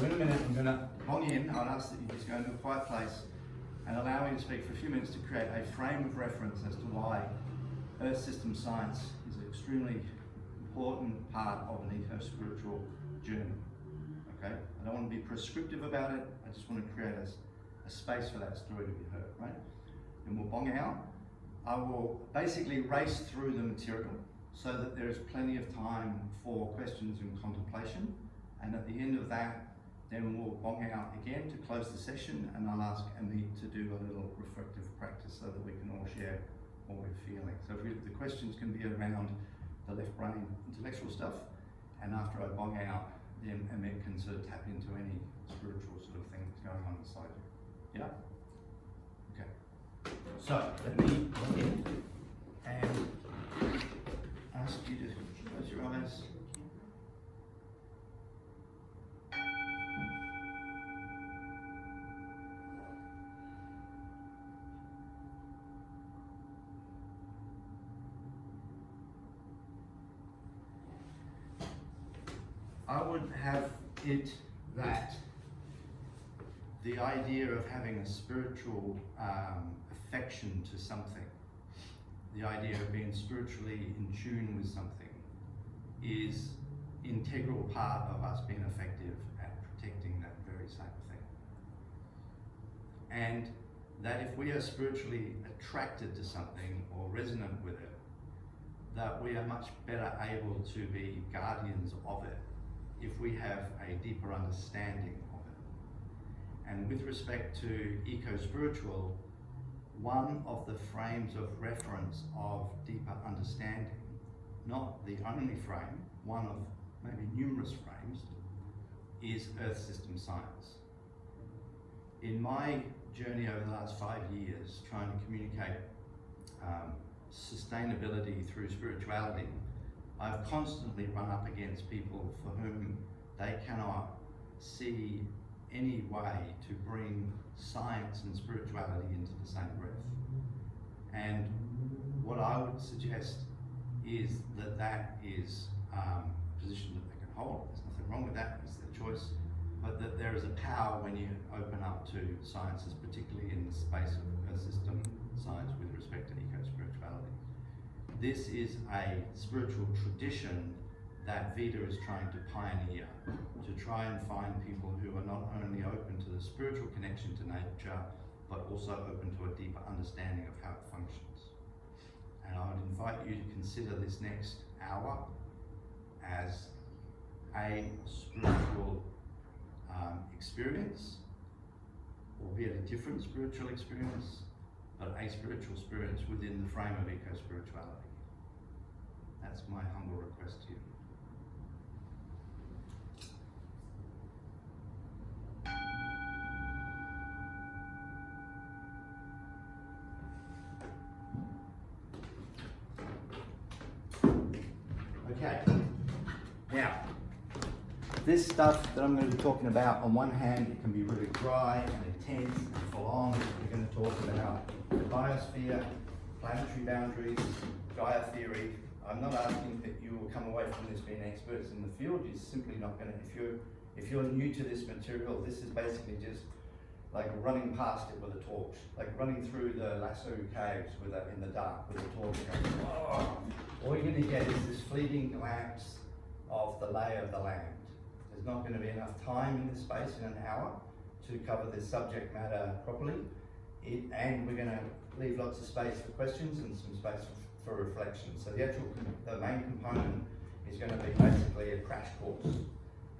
So in a minute I'm going to bong in. I'll ask that you just go into a quiet place and allow me to speak for a few minutes to create a frame of reference as to why Earth system science is an extremely important part of an eco-spiritual journey. Okay? I don't want to be prescriptive about it, I just want to create a space for that story to be heard, right? Then we'll bong out. I will basically race through the material so that there is plenty of time for questions and contemplation. And at the end of that, then we'll bong out again to close the session, and I'll ask Amit to do a little reflective practice so that we can all share what we're feeling. So the questions can be around the left brain intellectual stuff, and after I bong out, then Amit can sort of tap into any spiritual sort of thing that's going on inside you. Yeah? Okay. So let me bong in and ask you to close your eyes. I would have it that the idea of having a spiritual affection to something, the idea of being spiritually in tune with something, is integral part of us being effective at protecting that very same thing. And that if we are spiritually attracted to something or resonant with it, that we are much better able to be guardians of it if we have a deeper understanding of it. And with respect to eco-spiritual, one of the frames of reference of deeper understanding, not the only frame, one of maybe numerous frames, is Earth system science. In my journey over the last 5 years, trying to communicate sustainability through spirituality, I've constantly run up against people for whom they cannot see any way to bring science and spirituality into the same breath. And what I would suggest is that that is a position that they can hold. There's nothing wrong with that, it's their choice. But that there is a power when you open up to sciences, particularly in the space of Earth system science with respect to eco-spirituality. This is a spiritual tradition that Vita is trying to pioneer, to try and find people who are not only open to the spiritual connection to nature, but also open to a deeper understanding of how it functions. And I would invite you to consider this next hour as a spiritual experience, albeit a different spiritual experience, but a spiritual experience within the frame of eco-spirituality. That's my humble request to you. Okay, now, this stuff that I'm going to be talking about, on one hand, it can be really dry and intense and full on. We're going to talk about the biosphere, planetary boundaries, Gaia theory. I'm not asking that you will come away from this being experts in the field. You're simply not going to, if you're new to this material, this is basically just like running past it with a torch, like running through the Lasso caves in the dark with a torch going, oh. All you're going to get is this fleeting glimpse of the lay of the land. There's not going to be enough time in this space in an hour to cover this subject matter properly. And we're going to leave lots of space for questions and some space for reflection. So the main component is going to be basically a crash course.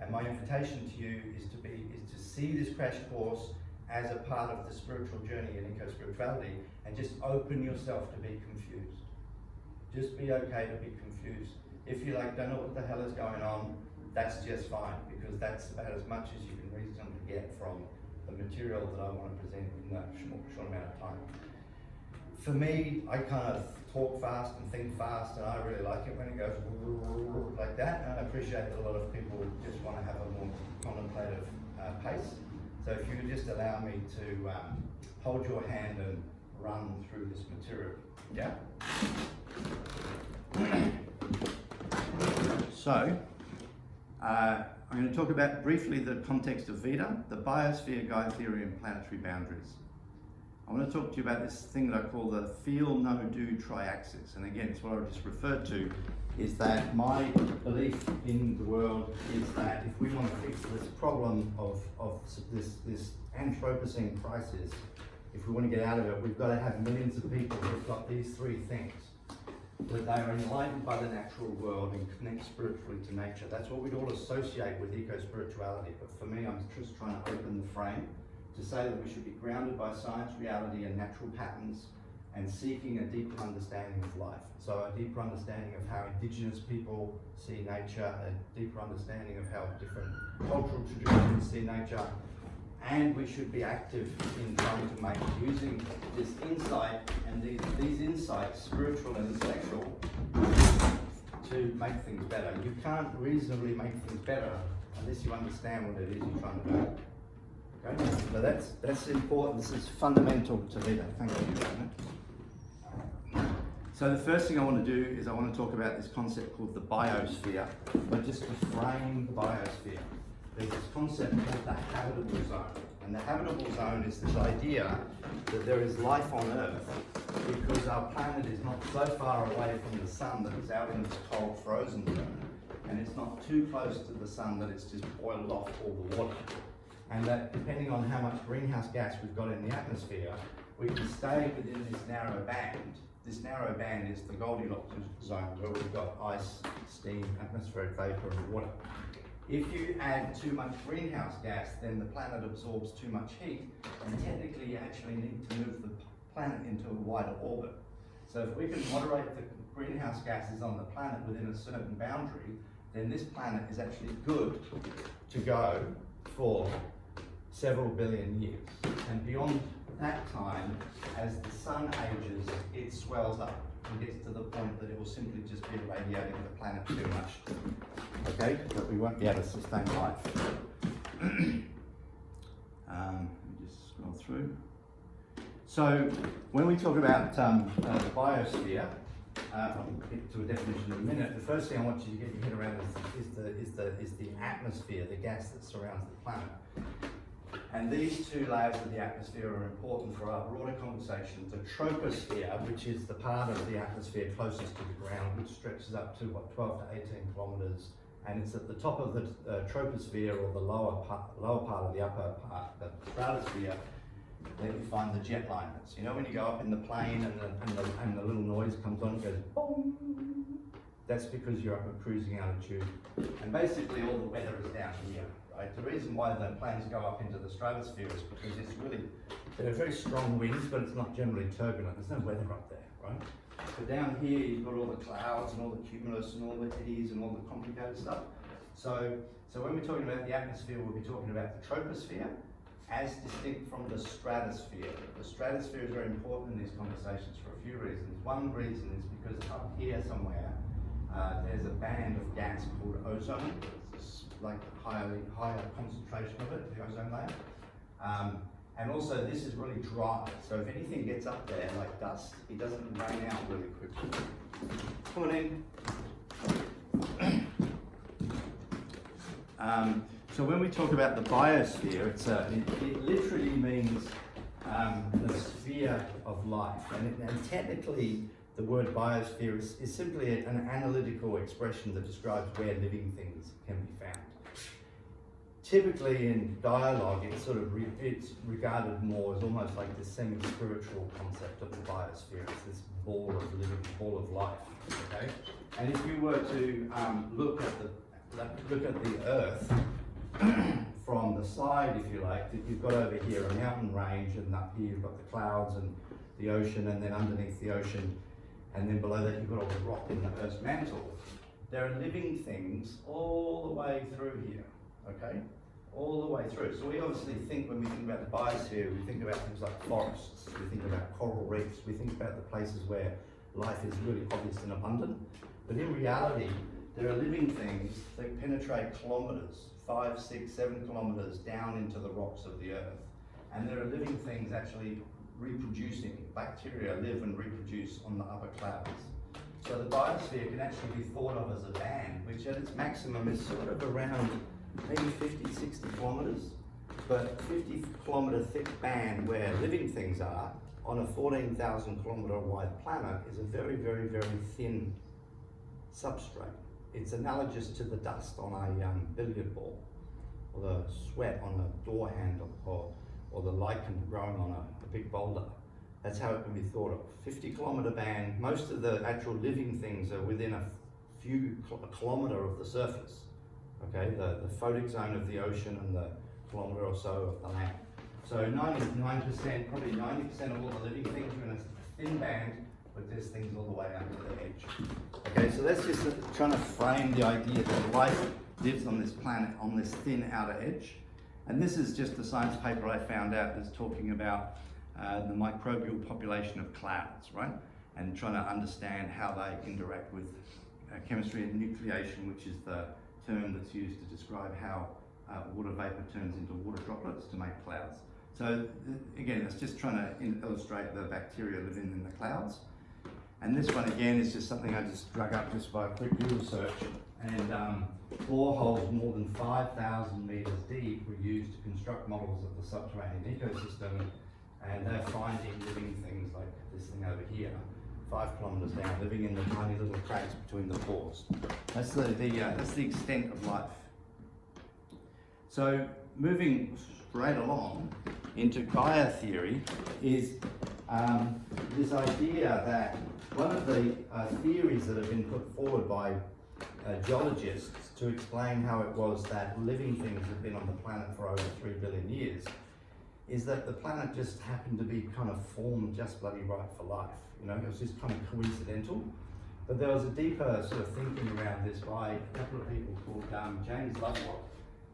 And my invitation to you is to see this crash course as a part of the spiritual journey in eco-spirituality, and just open yourself to be confused. Just be okay to be confused. If you don't know what the hell is going on, that's just fine, because that's about as much as you can reasonably get from the material that I want to present in that short amount of time. For me, I kind of talk fast and think fast, and I really like it when it goes like that, and I appreciate that a lot of people just want to have a more contemplative pace. So if you could just allow me to hold your hand and run through this material. Yeah? So, I'm going to talk about briefly the context of Vita, the biosphere, Gaia theory, and planetary boundaries. I want to talk to you about this thing that I call the feel, know, do triaxis. And again, it's what I just referred to, is that my belief in the world is that if we want to fix this problem of this Anthropocene crisis, if we want to get out of it, we've got to have millions of people who've got these three things. That they are enlightened by the natural world and connect spiritually to nature. That's what we'd all associate with eco-spirituality. But for me, I'm just trying to open the frame to say that we should be grounded by science, reality, and natural patterns, and seeking a deeper understanding of life. So a deeper understanding of how indigenous people see nature, a deeper understanding of how different cultural traditions see nature, and we should be active in trying to make, using this insight and these insights, spiritual and intellectual, to make things better. You can't reasonably make things better unless you understand what it is you're trying to do. Okay? So that's important. This is fundamental to Vita. Thank you. So the first thing I want to do is I want to talk about this concept called the biosphere, but just to frame the biosphere. There's this concept called the habitable zone. And the habitable zone is this idea that there is life on Earth because our planet is not so far away from the sun that it's out in this cold frozen zone. And it's not too close to the sun that it's just boiled off all the water. And that depending on how much greenhouse gas we've got in the atmosphere, we can stay within this narrow band. This narrow band is the Goldilocks zone where we've got ice, steam, atmospheric vapor, and water. If you add too much greenhouse gas, then the planet absorbs too much heat, and technically you actually need to move the planet into a wider orbit. So if we can moderate the greenhouse gases on the planet within a certain boundary, then this planet is actually good to go for several billion years. And beyond that time, as the sun ages, it swells up and gets to the point that it will simply just be irradiating the planet too much. Okay, but we won't be able to sustain life. Let me just scroll through. So when we talk about the biosphere, I'll get to a definition in a minute. The first thing I want you to get your head around is the atmosphere, the gas that surrounds the planet. And these two layers of the atmosphere are important for our broader conversation. The troposphere, which is the part of the atmosphere closest to the ground, which stretches up to 12 to 18 kilometers, and it's at the top of the troposphere, or the lower part of the upper part, the stratosphere, that you find the jet liners. You know when you go up in the plane and the little noise comes on, it goes boom. That's because you're up at cruising altitude, and basically all the weather is down here. Right? The reason why the planes go up into the stratosphere is because there are very strong winds, but it's not generally turbulent. There's no weather up there, right? But down here you've got all the clouds and all the cumulus and all the eddies and all the complicated stuff. So when we're talking about the atmosphere, we'll be talking about the troposphere as distinct from the stratosphere. The stratosphere is very important in these conversations for a few reasons. One reason is because up here somewhere, there's a band of gas called ozone. It's like higher concentration of it, the ozone layer. And also this is really dry, so if anything gets up there like dust, it doesn't rain out really quickly. Come on in. So when we talk about the biosphere, it literally means the sphere of life, and technically the word biosphere is simply an analytical expression that describes where living things can be found. Typically in dialogue, it's regarded more as almost like this semi-spiritual concept of the biosphere. It's this ball of living, ball of life. Okay, and if you were to look at the Earth from the side, if you like, you've got over here a mountain range, and up here you've got the clouds and the ocean, and then underneath the ocean, and then below that you've got all the rock in the Earth's mantle. There are living things all the way through here. Okay. All the way through. So we obviously think, when we think about the biosphere, we think about things like forests, we think about coral reefs, we think about the places where life is really obvious and abundant. But in reality, there are living things that penetrate kilometers, 5, 6, 7 kilometers down into the rocks of the Earth. And there are living things actually reproducing. Bacteria live and reproduce on the upper clouds. So the biosphere can actually be thought of as a band, which at its maximum is sort of around maybe 50, 60 kilometers, but 50 kilometer thick band where living things are on a 14,000 kilometer wide planet is a very, very, very thin substrate. It's analogous to the dust on a billiard ball, or the sweat on a door handle, or the lichen growing on a big boulder. That's how it can be thought of. 50 kilometer band, most of the actual living things are within a kilometer of the surface. Okay, the photic zone of the ocean and the kilometer or so of the land. So 99%, probably 90% of all the living things are in a thin band, but there's things all the way up to the edge. Okay, so that's just trying to frame the idea that life lives on this planet on this thin outer edge. And this is just a science paper I found out that's talking about the microbial population of clouds, right? And trying to understand how they interact with chemistry and nucleation, which is the term that's used to describe how water vapor turns into water droplets to make clouds. So again, it's just trying to illustrate the bacteria living in the clouds. And this one again is just something I just drug up just by a quick Google search. And boreholes more than 5,000 meters deep were used to construct models of the subterranean ecosystem. And they're finding living things like this thing over here, 5 kilometers down, living in the tiny little cracks between the pores. That's the extent of life. So moving straight along into Gaia theory is this idea that one of the theories that have been put forward by geologists to explain how it was that living things have been on the planet for over 3 billion years is that the planet just happened to be kind of formed just bloody right for life. You know, it was just kind of coincidental. But there was a deeper sort of thinking around this by a couple of people called James Lovelock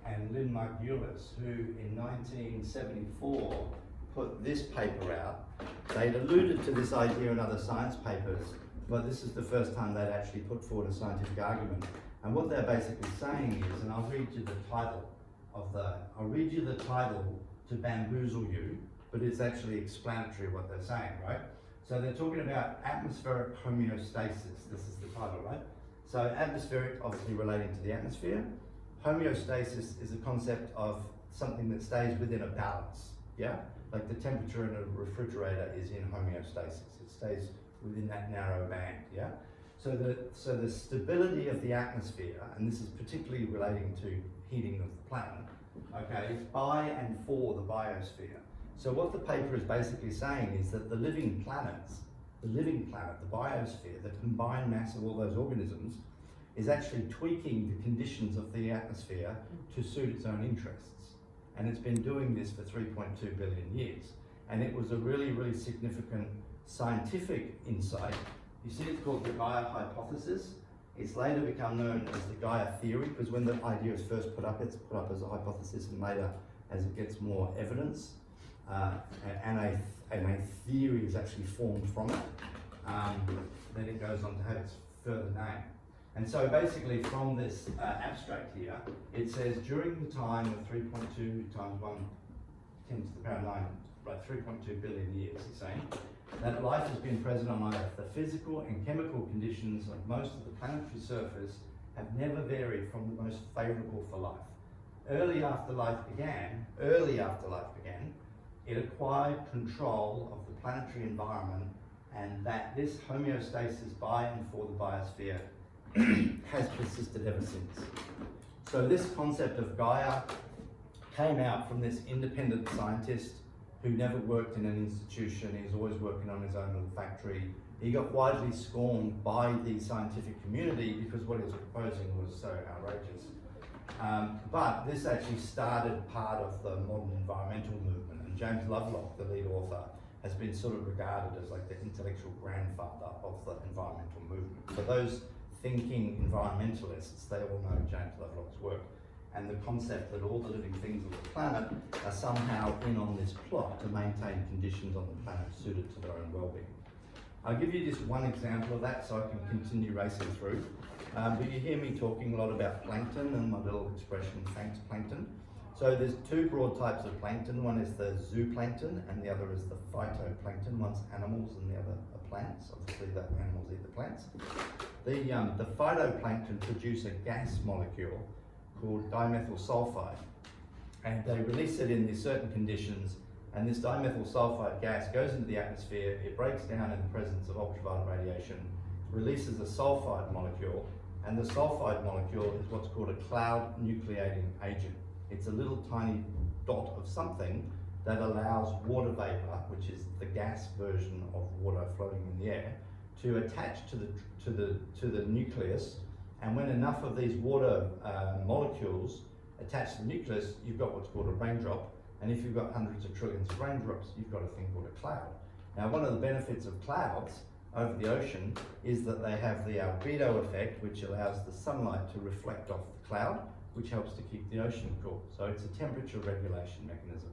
and Lynn Margulis, who in 1974 put this paper out. They'd alluded to this idea in other science papers, but this is the first time they'd actually put forward a scientific argument. And what they're basically saying is, and I'll read you the title to bamboozle you, but it's actually explanatory what they're saying, right? So they're talking about atmospheric homeostasis. This is the title, right? So atmospheric, obviously relating to the atmosphere. Homeostasis is a concept of something that stays within a balance, yeah? Like the temperature in a refrigerator is in homeostasis. It stays within that narrow band, yeah? So the stability of the atmosphere, and this is particularly relating to heating of the planet, okay, is by and for the biosphere. So what the paper is basically saying is that the living planet, the biosphere, the combined mass of all those organisms, is actually tweaking the conditions of the atmosphere to suit its own interests. And it's been doing this for 3.2 billion years. And it was a really, really significant scientific insight. You see, it's called the Gaia hypothesis. It's later become known as the Gaia theory, because when the idea is first put up, it's put up as a hypothesis, and later, as it gets more evidence, and a theory is actually formed from it, then it goes on to have its further name. And so basically from this abstract here, it says during the time of 3.2 times 1 10 to the power 9, like 3.2 billion years, it's saying, that life has been present on Earth. The physical and chemical conditions of most of the planetary surface have never varied from the most favourable for life. Early after life began, it acquired control of the planetary environment, and that this homeostasis by and for the biosphere has persisted ever since. So this concept of Gaia came out from this independent scientist who never worked in an institution. He's always working on his own little factory. He got widely scorned by the scientific community because what he was proposing was so outrageous. But this actually started part of the modern environmental movement, and James Lovelock, the lead author, has been sort of regarded as like the intellectual grandfather of the environmental movement. So those thinking environmentalists, they all know James Lovelock's work, and the concept that all the living things on the planet are somehow in on this plot to maintain conditions on the planet suited to their own well-being. I'll give you just one example of that so I can continue racing through. But you hear me talking a lot about plankton and my little expression, thanks plankton. So there's two broad types of plankton. One is the zooplankton and the other is the phytoplankton. One's animals and the other are plants. Obviously, the animals eat the plants. The phytoplankton produce a gas molecule called dimethyl sulfide, and they release it in these certain conditions. And this dimethyl sulfide gas goes into the atmosphere. It breaks down in the presence of ultraviolet radiation, releases a sulfide molecule, and the sulfide molecule is what's called a cloud nucleating agent. It's a little tiny dot of something that allows water vapor, which is the gas version of water floating in the air, to attach to the nucleus. And when enough of these water molecules attach to the nucleus, you've got what's called a raindrop. And if you've got hundreds of trillions of raindrops, you've got a thing called a cloud. Now, one of the benefits of clouds over the ocean is that they have the albedo effect, which allows the sunlight to reflect off the cloud, which helps to keep the ocean cool. So it's a temperature regulation mechanism.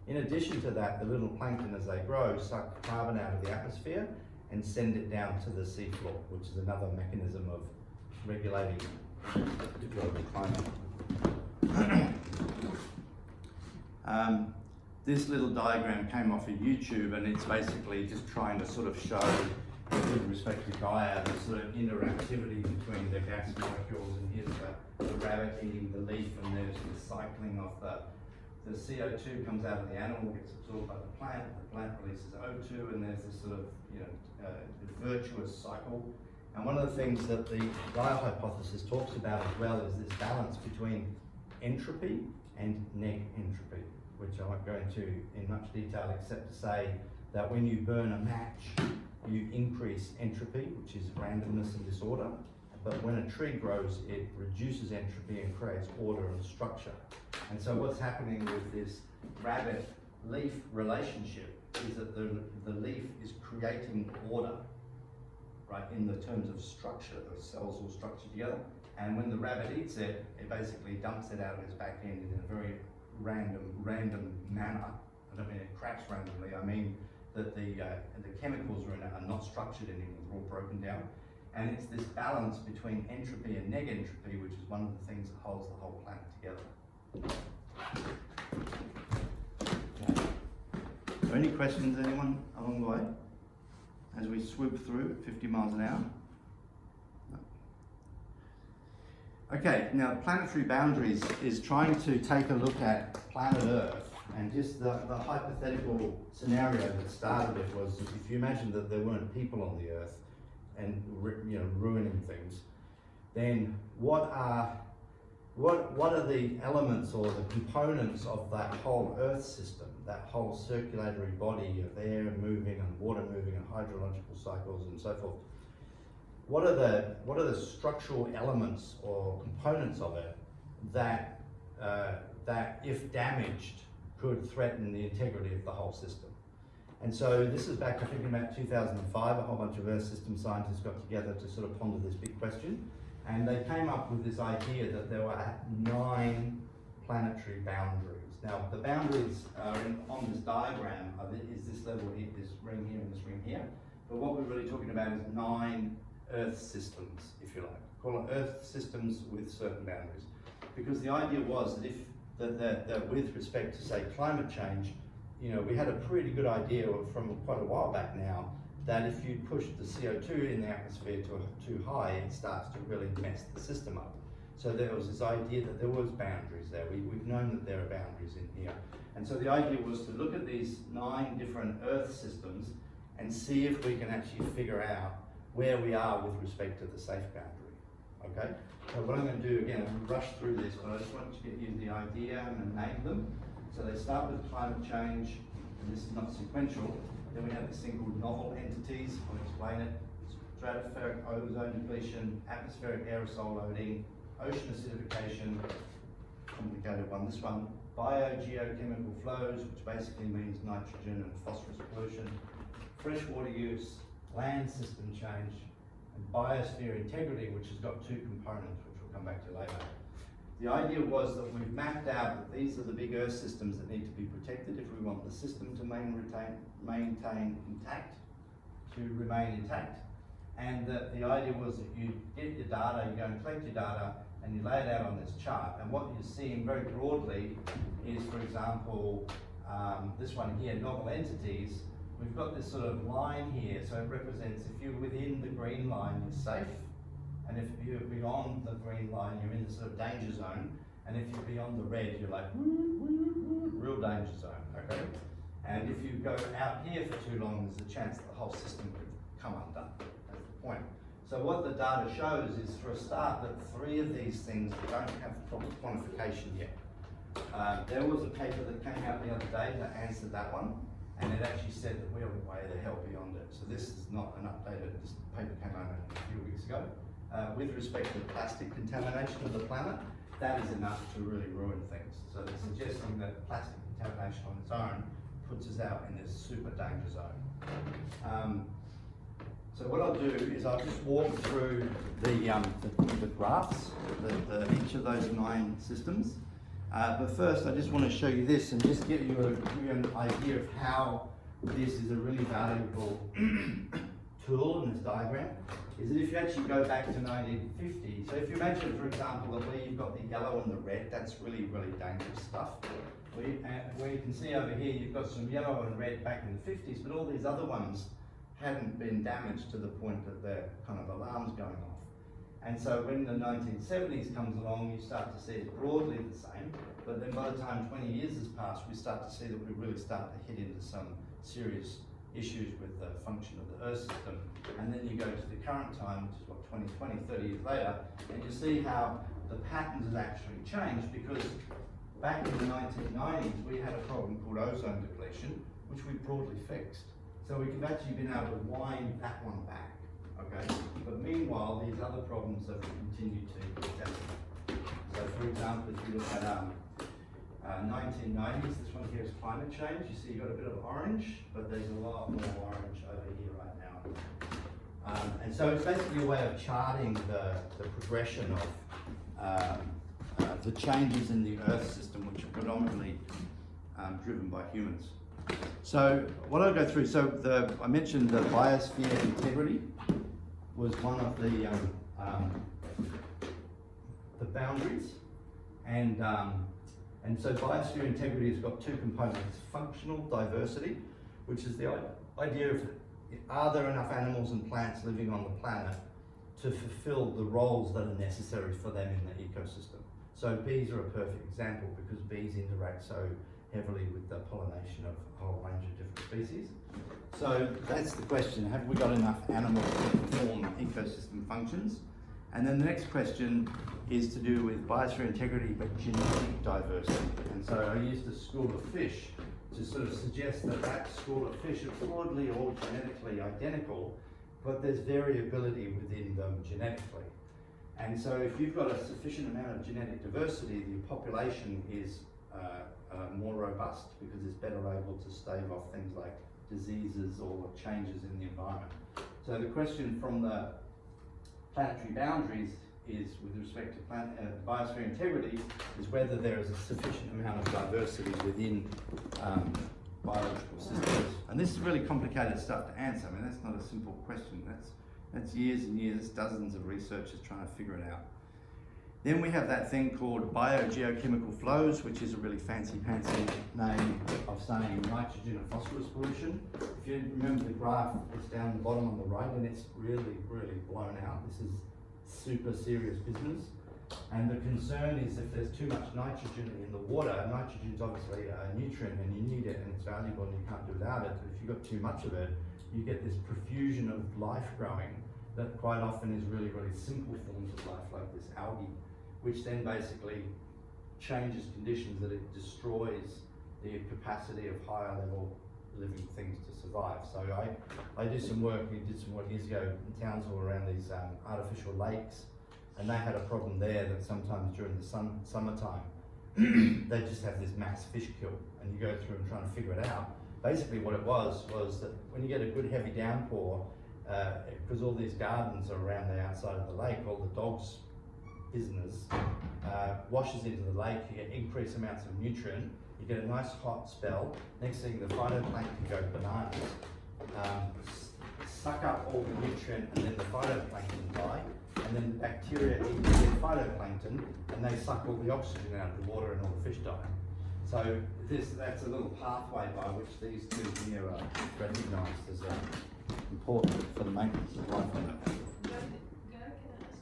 In addition to that, the little plankton, as they grow, suck carbon out of the atmosphere and send it down to the seafloor, which is another mechanism of regulating the global climate. This little diagram came off of YouTube, and it's basically just trying to sort of show, with respect to Gaia, the sort of interactivity between the gas molecules. And here's the rabbit eating the leaf, and there's the cycling of the CO2 comes out of the animal, gets absorbed by the plant releases O2, and there's this sort of virtuous cycle. And one of the things that the Gaia hypothesis talks about as well is this balance between entropy and neg entropy, which I won't go into in much detail except to say that when you burn a match, you increase entropy, which is randomness and disorder. But when a tree grows, it reduces entropy and creates order and structure. And so what's happening with this rabbit-leaf relationship is that the leaf is creating order, right, in the terms of structure. The cells all structured together. And when the rabbit eats it, it basically dumps it out of its back end in a very random manner. I don't mean it cracks randomly. I mean that the chemicals in it are not structured anymore. They're all broken down. And it's this balance between entropy and neg entropy, which is one of the things that holds the whole planet together. Okay. So any questions, anyone, along the way? As we swoop through at 50 miles an hour? No. Okay, now Planetary Boundaries is trying to take a look at planet Earth, and just the hypothetical scenario that started it was, if you imagine that there weren't people on the Earth and ruining things, then what are the elements or the components of that whole Earth system, that whole circulatory body of air moving and water moving and hydrological cycles and so forth? What are the structural elements or components of it that if damaged could threaten the integrity of the whole system? And so this is back, I think, in about 2005, a whole bunch of Earth system scientists got together to sort of ponder this big question. And they came up with this idea that there were 9 planetary boundaries. Now, the boundaries are on this diagram is this level here, this ring here, and this ring here. But what we're really talking about is 9 Earth systems, if you like. Call it Earth systems with certain boundaries. Because the idea was that that with respect to, say, climate change, we had a pretty good idea from quite a while back now that if you push the CO2 in the atmosphere too high, it starts to really mess the system up. So there was this idea that there was boundaries there. We've known that there are boundaries in here. And so the idea was to look at these 9 different Earth systems and see if we can actually figure out where we are with respect to the safe boundary, okay? So what I'm going to do, again, I'm going to rush through this, but I just want to get you the idea and name them. So they start with climate change, and this is not sequential. Then we have this thing called novel entities. I'll explain it. Stratospheric ozone depletion, atmospheric aerosol loading, ocean acidification, complicated one, this one, biogeochemical flows, which basically means nitrogen and phosphorus pollution, freshwater use, land system change, and biosphere integrity, which has got 2 components, which we'll come back to later. The idea was that we've mapped out that these are the big Earth systems that need to be protected if we want the system to remain intact. And that the idea was that you get your data, you go and collect your data, and you lay it out on this chart. And what you're seeing very broadly is, for example, this one here, novel entities, we've got this sort of line here, so it represents if you're within the green line, you're safe, and if you're beyond the green line, you're in the sort of danger zone, and if you're beyond the red, you're like, real danger zone, okay? And if you go out here for too long, there's a chance that the whole system could come undone. That's the point. So what the data shows is, for a start, that 3 of these things don't have proper quantification yet. There was a paper that came out the other day that answered that one, and it actually said that we are way the hell beyond it. So this is not an updated, this paper came out a few weeks ago. With respect to plastic contamination of the planet, that is enough to really ruin things. So they're suggesting that plastic contamination on its own puts us out in this super danger zone. So what I'll do is I'll just walk through the graphs, each of those 9 systems. But first, I just want to show you this and just give you an idea of how this is a really valuable tool in this diagram. Is that if you actually go back to 1950, so if you imagine, for example, that where you've got the yellow and the red, that's really, really dangerous stuff. Where you can see over here, you've got some yellow and red back in the 50s, but all these other ones hadn't been damaged to the point that they're kind of alarms going off. And so when the 1970s comes along, you start to see it broadly the same, but then by the time 20 years has passed, we start to see that we really start to hit into some serious issues with the function of the Earth system. And then you go to the current time, which is what, 20, 30 years later, and you see how the patterns have actually changed, because back in the 1990s, we had a problem called ozone depletion, which we broadly fixed. So we've actually been able to wind that one back, okay? But meanwhile, these other problems have continued to exacerbate. So for example, if you look at 1990s, this one here is climate change. You see you've got a bit of orange, but there's a lot more orange over here right now. And so it's basically a way of charting the progression of the changes in the Earth system, which are predominantly driven by humans. So what I'll go through, I mentioned the biosphere integrity was one of the boundaries, and so biosphere integrity has got 2 components: functional diversity, which is the idea of, are there enough animals and plants living on the planet to fulfill the roles that are necessary for them in the ecosystem. So bees are a perfect example, because bees interact so heavily with the pollination of a whole range of different species. So that's the question: have we got enough animals to perform ecosystem functions? And then the next question is to do with biosphere integrity, but genetic diversity. And so I used a school of fish to sort of suggest that school of fish are broadly all genetically identical, but there's variability within them genetically. And so if you've got a sufficient amount of genetic diversity, the population is more robust, because it's better able to stave off things like diseases or changes in the environment. So the question from the Planetary Boundaries is, with respect to biosphere integrity, is whether there is a sufficient amount of diversity within biological systems. And this is really complicated stuff to answer. I mean, that's not a simple question. That's years and years, dozens of researchers trying to figure it out. Then we have that thing called biogeochemical flows, which is a really fancy name of saying nitrogen and phosphorus pollution. If you remember the graph, it's down the bottom on the right, and it's really, really blown out. This is super serious business. And the concern is, if there's too much nitrogen in the water, nitrogen is obviously a nutrient and you need it and it's valuable and you can't do without it. But if you've got too much of it, you get this profusion of life growing that quite often is really, really simple forms of life, like this algae, which then basically changes conditions that it destroys the capacity of higher level living things to survive. So I do some work, we did some work years ago in Townsville around these artificial lakes, and they had a problem there that sometimes during the summertime, they just have this mass fish kill, and you go through and trying to figure it out. Basically what it was that when you get a good heavy downpour, because all these gardens are around the outside of the lake, all the dogs' business washes into the lake, you get increased amounts of nutrient, you get a nice hot spell, next thing the phytoplankton go bananas, suck up all the nutrient, and then the phytoplankton die, and then the bacteria eat the phytoplankton, and they suck all the oxygen out of the water and all the fish die. So that's a little pathway by which these two here are recognised as important for the maintenance of life on Earth. Can I ask something?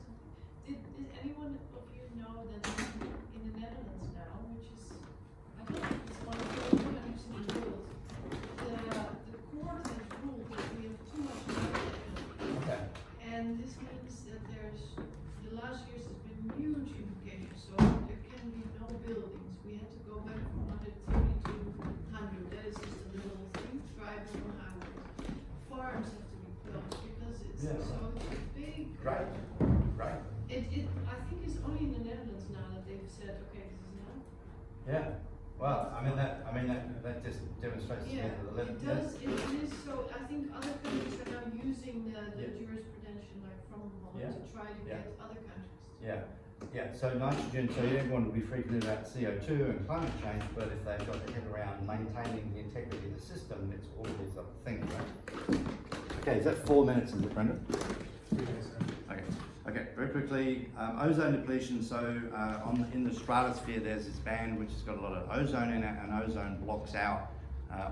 Did anyone of you know that in the Netherlands now, which is, I don't think it's one of the only countries in the world, the court has ruled that we have too much population. Okay. And this means that the last years has been huge implications. So there can be no buildings. We had to go back from 130 to 100. That is just a little thing, tribal highways. Farms have to be closed because it's so big. Right. Right. I think it's only in the Netherlands now that they've said, okay, this is enough. Yeah. Well, that just demonstrates to me that the it does. It is so. I think other countries are now using the jurisprudence like from Holland to try to get other countries. Yeah. Yeah. So nitrogen. So everyone will be freaking about CO2 and climate change, but if they've got their head around maintaining the integrity of the system, it's all these other things, right? Okay. Is that 4 minutes? Is it, Brendan? 3 minutes. Okay. Okay, very quickly, ozone depletion. So in the stratosphere, there's this band which has got a lot of ozone in it, and ozone blocks out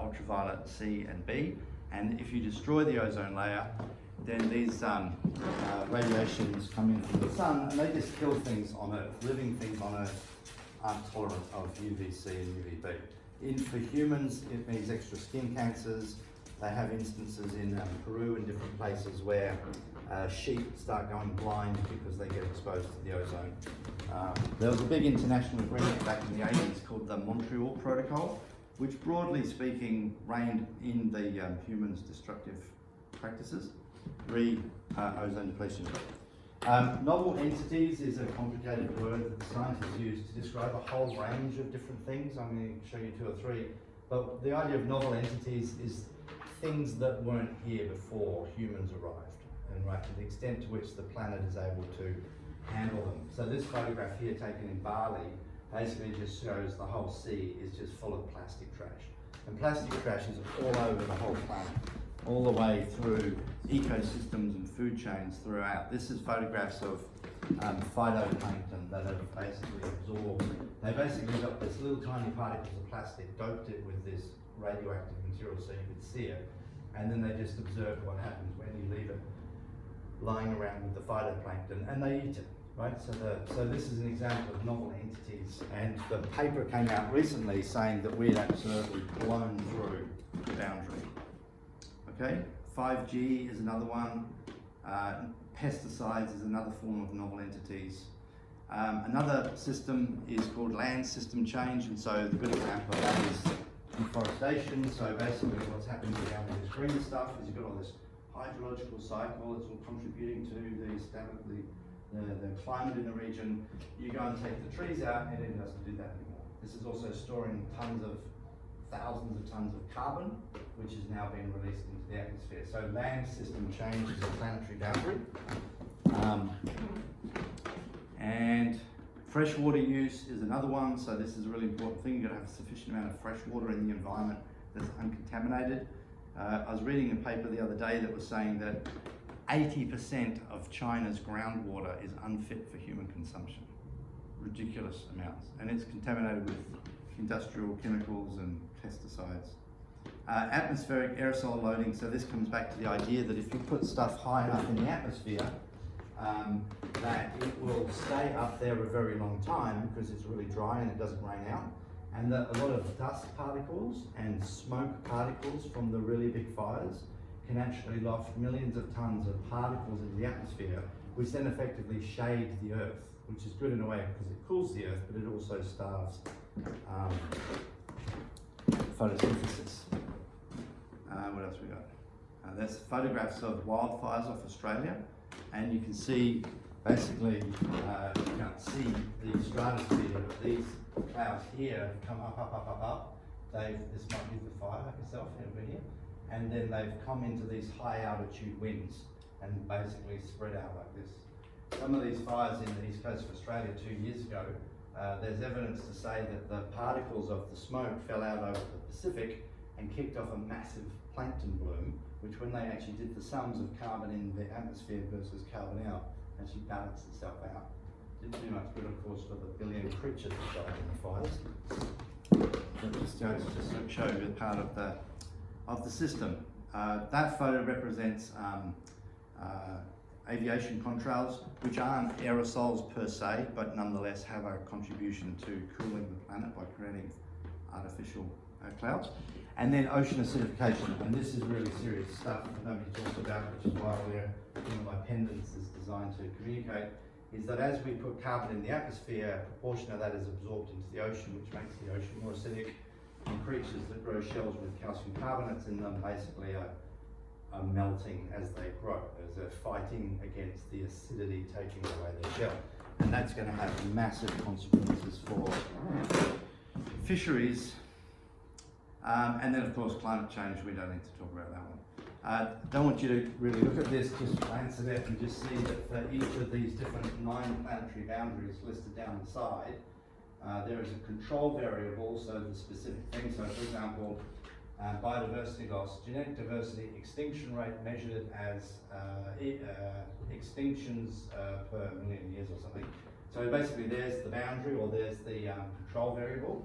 ultraviolet C and B. And if you destroy the ozone layer, then these radiations come in from the sun, and they just kill things on Earth. Living things on Earth aren't tolerant of UVC and UVB. For humans, it means extra skin cancers. They have instances in Peru and different places where sheep start going blind because they get exposed to the ozone. There was a big international agreement back in the 80s called the Montreal Protocol, which broadly speaking reigned in the humans' destructive practices, ozone depletion. Novel entities is a complicated word that the scientists use to describe a whole range of different things. I'm going to show you 2 or 3. But the idea of novel entities is things that weren't here before humans arrived, and right to the extent to which the planet is able to handle them. So this photograph here taken in Bali basically just shows the whole sea is just full of plastic trash. And plastic trash is all over the whole planet, all the way through ecosystems and food chains throughout. This is photographs of phytoplankton that have basically absorbed. They basically got this little tiny particles of plastic, doped it with this radioactive material so you could see it, and then they just observed what happens when you leave it lying around with the phytoplankton, and they eat it, right? So this is an example of novel entities, and the paper came out recently saying that we had absolutely blown through the boundary. Okay, 5G is another one. Pesticides is another form of novel entities. Another system is called land system change, and so the good example of that is deforestation. So basically what's happening down with this green stuff is you've got all this hydrological cycle that's all contributing to the climate in the region. You go and take the trees out and it doesn't do that anymore. This is also storing thousands of tons of carbon, which is now being released into the atmosphere. So land system change is a planetary boundary. And freshwater use is another one. So this is a really important thing. You've got to have a sufficient amount of fresh water in the environment that's uncontaminated. I was reading a paper the other day that was saying that 80% of China's groundwater is unfit for human consumption. Ridiculous amounts. And it's contaminated with industrial chemicals and pesticides. Atmospheric aerosol loading, so this comes back to the idea that if you put stuff high enough in the atmosphere, that it will stay up there a very long time because it's really dry and it doesn't rain out. And that a lot of dust particles and smoke particles from the really big fires can actually loft millions of tons of particles into the atmosphere, which then effectively shade the Earth, which is good in a way because it cools the Earth, but it also starves photosynthesis. What else we got? There's photographs of wildfires off Australia, and you can see basically, you can't see the stratosphere, but these clouds here come up. This might be the fire itself over here, and then they've come into these high altitude winds and basically spread out like this. Some of these fires in the east coast of Australia 2 years ago, there's evidence to say that the particles of the smoke fell out over the Pacific and kicked off a massive plankton bloom, which when they actually did the sums of carbon in the atmosphere versus carbon out, actually balanced itself out. Didn't do much good, of course, for the billion creatures that died in the fires. that just goes to show you part of the system. That photo represents aviation contrails, which aren't aerosols per se, but nonetheless have a contribution to cooling the planet by creating artificial clouds. And then ocean acidification, and this is really serious stuff that nobody talks about, which is why one of my pendants is designed to communicate, is that as we put carbon in the atmosphere, a proportion of that is absorbed into the ocean, which makes the ocean more acidic, and creatures that grow shells with calcium carbonates in them basically are melting as they grow, as they're fighting against the acidity taking away their shell. And that's going to have massive consequences for fisheries. And then of course climate change, we don't need to talk about that one. Don't want you to really look at this, just glance at it and just see that for each of these different 9 planetary boundaries listed down the side, there is a control variable, so the specific thing. So for example, biodiversity loss, genetic diversity, extinction rate measured as extinctions per million years or something. So basically there's the boundary, or there's the control variable.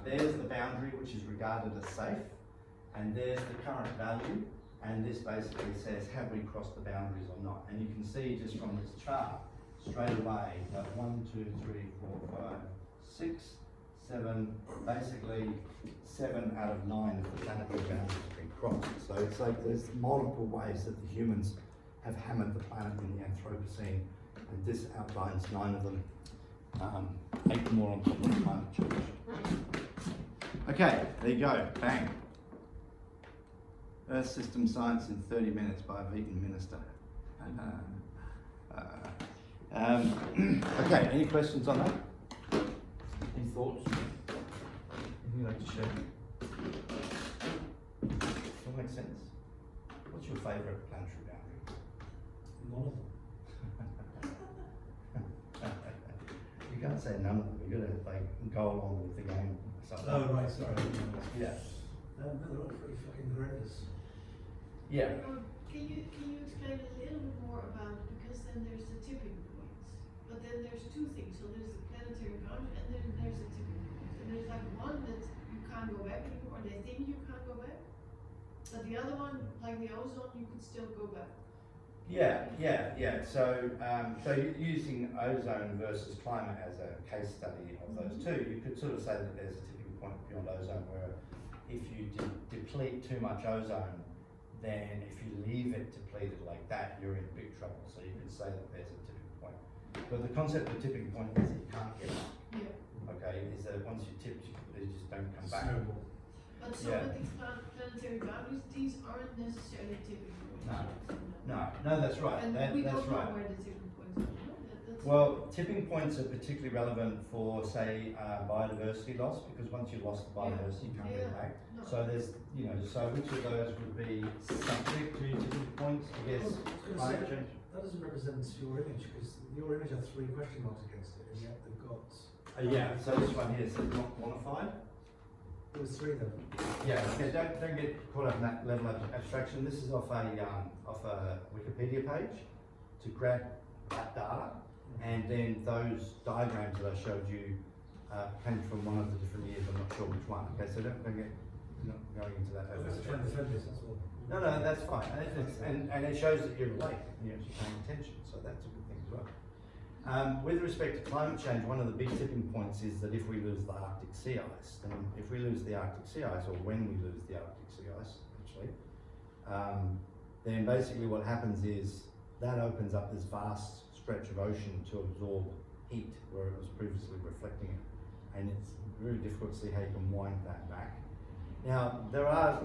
There's the boundary, which is regarded as safe, and there's the current value, and this basically says have we crossed the boundaries or not. And you can see just from this chart straight away that 1, 2, 3, 4, 5, 6, 7, basically 7 out of 9 of the planetary boundaries have been crossed. So it's like there's multiple ways that the humans have hammered the planet in the Anthropocene, and this outlines 9 of them. 8 more on top of climate change. Okay, there you go, bang. Earth System Science in 30 minutes by a vegan minister. Okay, any questions on that? Any thoughts? Anything you'd like to share? Does that make sense? What's your favourite planetary boundary? None of them. You can't say none of them, you've got to like go along with the game or something. Oh, right, sorry. Yeah. No, they're all pretty fucking horrendous. Yeah. Can you explain a little bit more about, because then there's the tipping points, but then there's 2 things. So there's the planetary boundary, and then there's the tipping point. And there's like one that you can't go back anymore, they think you can't go back, but the other one, like the ozone, you could still go back. Yeah. So, using ozone versus climate as a case study of those two, you could sort of say that there's a tipping point beyond ozone where if you deplete too much ozone, then if you leave it depleted like that, you're in big trouble. So you could say that there's a tipping point. But the concept of tipping point is that you can't get up. Yeah. Okay, is that once you tip, you just don't come back. Snowball. But so with these planetary boundaries, these aren't necessarily tipping points. No, that's right. And we that's don't know right. where the tipping points are. That's Well, tipping points are particularly relevant for, say, biodiversity loss, because once you've lost the biodiversity, you can't get it back. No. So there's, so which of those would be subject to tipping points? I guess climate change. That doesn't represent your image, because your image has 3 question marks against it, and yet they've got. Yeah. So this one here says not quantified. There was 3 then. Yeah. Okay. Don't get caught up in that level of abstraction. This is off a Wikipedia page to grab that data. And then those diagrams that I showed you came from one of the different years, I'm not sure which one. Okay, so don't get not going into that. I was trying to defend this, that's all. No, that's fine. And it shows that you're awake and you're actually paying attention, so that's a good thing as well. With respect to climate change, one of the big tipping points is that if we lose the Arctic sea ice, then if we lose the Arctic sea ice, or when we lose the Arctic sea ice, actually, then basically what happens is that opens up this vast stretch of ocean to absorb heat where it was previously reflecting it, and it's very difficult to see how you can wind that back. Now there are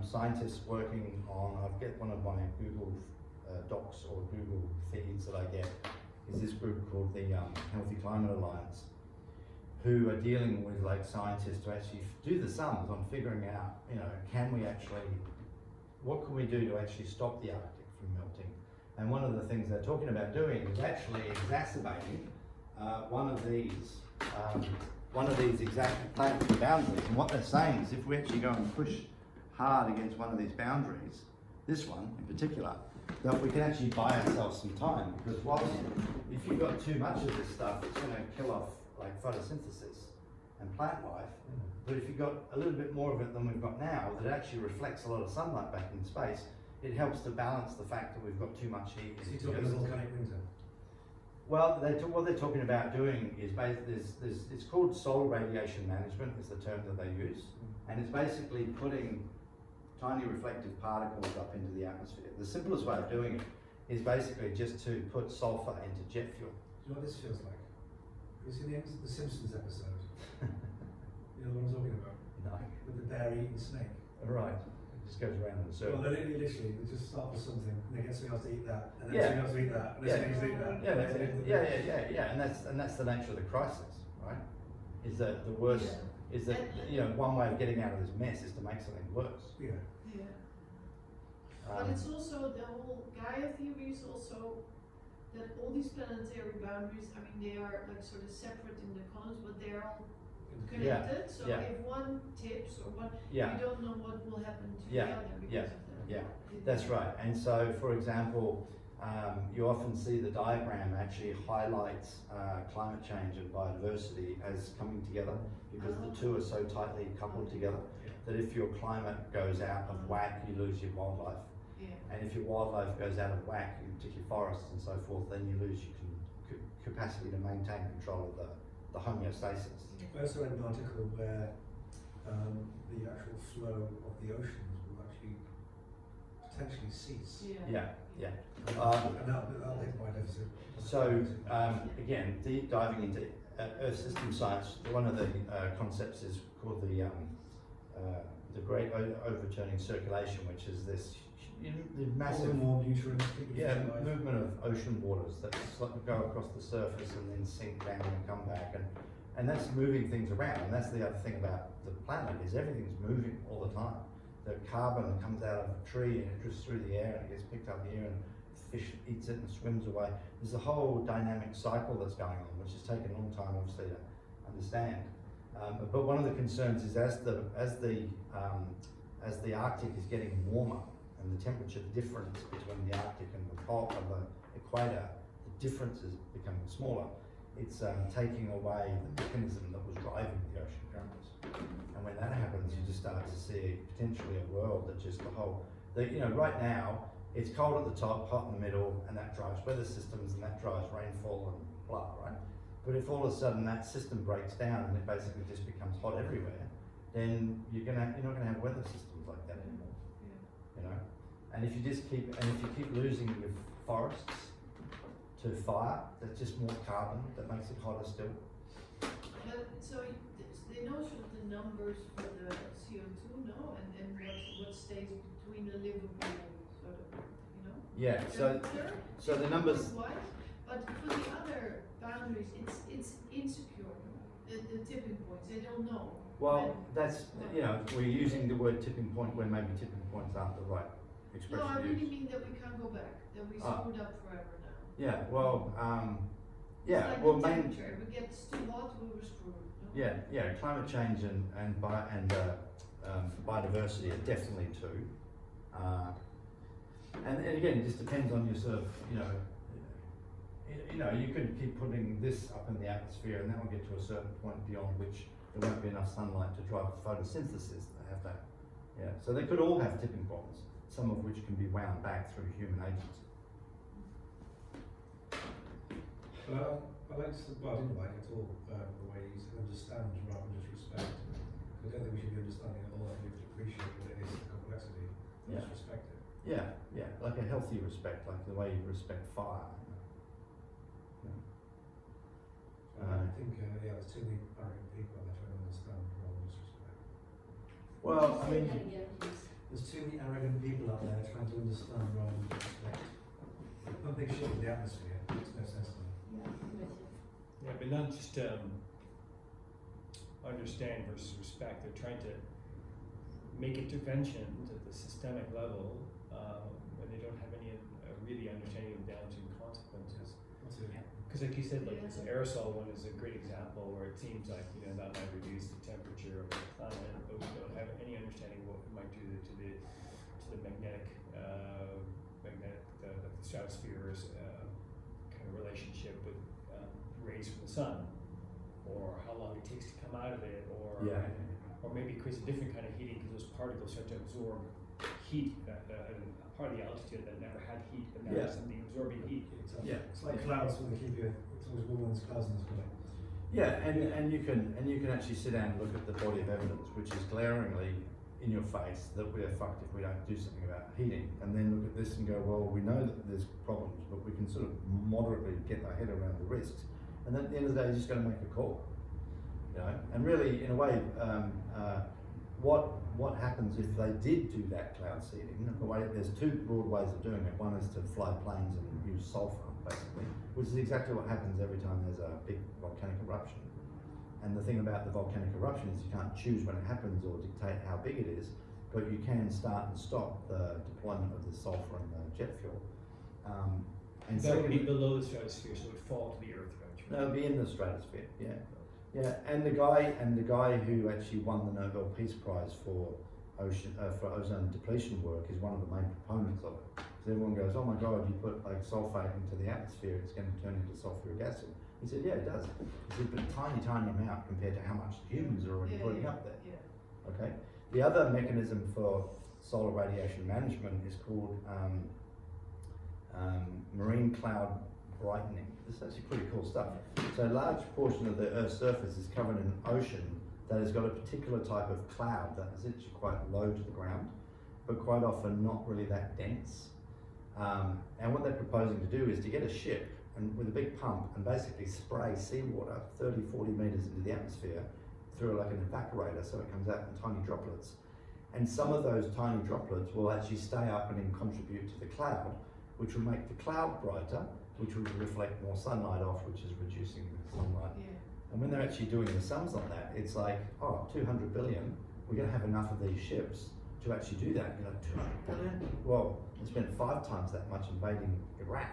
scientists working on. I've got one of my Google docs or Google feeds that I get is this group called the Healthy Climate Alliance, who are dealing with like scientists to actually do the sums on figuring out, can we actually, what can we do to actually stop the Arctic from melting? And one of the things they're talking about doing is actually exacerbating one of these exact planetary boundaries. And what they're saying is if we actually go and push hard against one of these boundaries, this one in particular, that we can actually buy ourselves some time, because if you've got too much of this stuff, it's going to kill off like photosynthesis, and plant life. But if you've got a little bit more of it than we've got now, that actually reflects a lot of sunlight back in space, it helps to balance the fact that we've got too much heat. So you're talking volcanic winter? Well, what they're talking about doing is it's called solar radiation management is the term that they use, and it's basically putting tiny reflective particles up into the atmosphere. The simplest way of doing it is basically just to put sulfur into jet fuel. Do you know what this feels like? Have you seen the Simpsons episode? You know what I'm talking about? No. With the bear eating snake. Right. It just goes around in a circle. Well, they literally just start with something, and they get something else to eat that, and then Yeah. something else to eat that, and then something else to eat that. Yeah, and that's the nature of the crisis, right? Is that the worst? Is that one way of getting out of this mess is to make something worse. Yeah. Yeah. But it's also the whole Gaia theory is also that all these planetary boundaries, I mean, they are like sort of separate in the columns, but they are all connected. So if one tips or one, you don't know what will happen to the other because of that. Yeah, that's right. And so, for example, you often see the diagram actually highlights climate change and biodiversity as coming together because the two are so tightly coupled together that if your climate goes out of whack, you lose your wildlife. And if your wildlife goes out of whack, particularly forests and so forth, then you lose your capacity to maintain control of the homeostasis. I also read an article where the actual flow of the oceans will actually potentially cease. Yeah. And that'll hit biodiversity. So again, deep diving into Earth system science, one of the concepts is called the Great Overturning Circulation, which is this massive more nutrients, movement of ocean waters that go across the surface and then sink down and come back, and that's moving things around. And that's the other thing about the planet is everything's moving all the time. The carbon comes out of a tree and it drifts through the air and it gets picked up here and fish eats it and swims away. There's a whole dynamic cycle that's going on, which has taken a long time obviously to understand. But one of the concerns is as the Arctic is getting warmer and the temperature difference between the Arctic and the pole of the equator, the difference is becoming smaller. It's taking away the mechanism that was driving the ocean currents. And when that happens, you just start to see potentially a world that just right now, it's cold at the top, hot in the middle, and that drives weather systems and that drives rainfall and blah, right? But if all of a sudden that system breaks down and it basically just becomes hot everywhere, then you're not gonna have weather systems like that anymore. You know? And if you keep losing your forests to fire, that's just more carbon that makes it hotter still. So they know sort of the numbers for the CO2, no? And what stays between the livable sort of, Yeah, so the numbers. But for the other boundaries, it's insecure. The tipping points, they don't know. Well, that's, we're using the word tipping point when maybe tipping points aren't the right expression. No, I to really use. mean that we can't go back, that we screwed up forever now. Yeah, well, It's like well, the temperature, if it gets too hot, we were screwed. No? Yeah, climate change and biodiversity are definitely two. And again, it just depends on your sort of, you could keep putting this up in the atmosphere and that will get to a certain point beyond which there won't be enough sunlight to drive photosynthesis. They have that. Yeah, so they could all have tipping points, some of which can be wound back through human agency. I didn't like at all the way you said understand rather than just respect. I don't think we should be understanding it all. I think we have to appreciate what it is, the complexity, and just respect it. Yeah, like a healthy respect, like the way you respect fire. I think, there's too many arrogant people out there trying to understand rather than just respect. Well, I mean, there's too many arrogant people out there trying to understand rather than just respect. One big shit in the atmosphere, it makes no sense to me. Yeah, but not just understand versus respect. They're trying to make interventions at the systemic level when they don't have any really understanding of downstream consequences. Because like you said, like this aerosol one is a great example where it seems like that might reduce the temperature of the planet, but we don't have any understanding of what it might do to the magnetic the stratosphere's kind of relationship with rays from the sun, or or how long it takes to come out of it, or Yeah. or maybe it creates a different kind of heating because those particles start to absorb heat that a part of the altitude that never had heat, but now there's something absorbing heat. Yeah. It's like clouds, so they keep you, it's always warm when there's clouds in the sky. Yeah, and you can actually sit down and look at the body of evidence, which is glaringly in your face that we're fucked if we don't do something about heating, and then look at this and go, well, we know that there's problems, but we can sort of moderately get our head around the risks, and then at the end of the day, you just got to make a call, you know. And really, in a way, what happens if they did do that cloud seeding? The way, there's two broad ways of doing it. One is to fly planes and use sulfur, basically, which is exactly what happens every time there's a big volcanic eruption. And the thing about the volcanic eruption is you can't choose when it happens or dictate how big it is, but you can start and stop the deployment of the sulfur and the jet fuel. And That would be secondly, below the stratosphere, so it would fall to the earth eventually. no, it'd be in the stratosphere, yeah. Yeah, and the guy who actually won the Nobel Peace Prize for ozone depletion work is one of the main proponents of it. Because everyone goes, oh my God, you put like sulfate into the atmosphere, it's going to turn into sulfuric acid. He said, yeah, it does. He said, but a tiny, tiny amount compared to how much humans are already putting up there. Yeah. Okay. The other mechanism for solar radiation management is called marine cloud brightening. This is actually pretty cool stuff. So a large portion of the Earth's surface is covered in an ocean that has got a particular type of cloud that is actually quite low to the ground, but quite often not really that dense. And what they're proposing to do is to get a ship and with a big pump and basically spray seawater 30, 40 meters into the atmosphere through like an evaporator, so it comes out in tiny droplets. And some of those tiny droplets will actually stay up and then contribute to the cloud, which will make the cloud brighter, which will reflect more sunlight off, which is reducing the sunlight. Yeah. And when they're actually doing the sums on that, it's like, oh, 200 billion, we're going to have enough of these ships to actually do that. You're like, 200 billion? Well, they spent 5 times that much invading Iraq.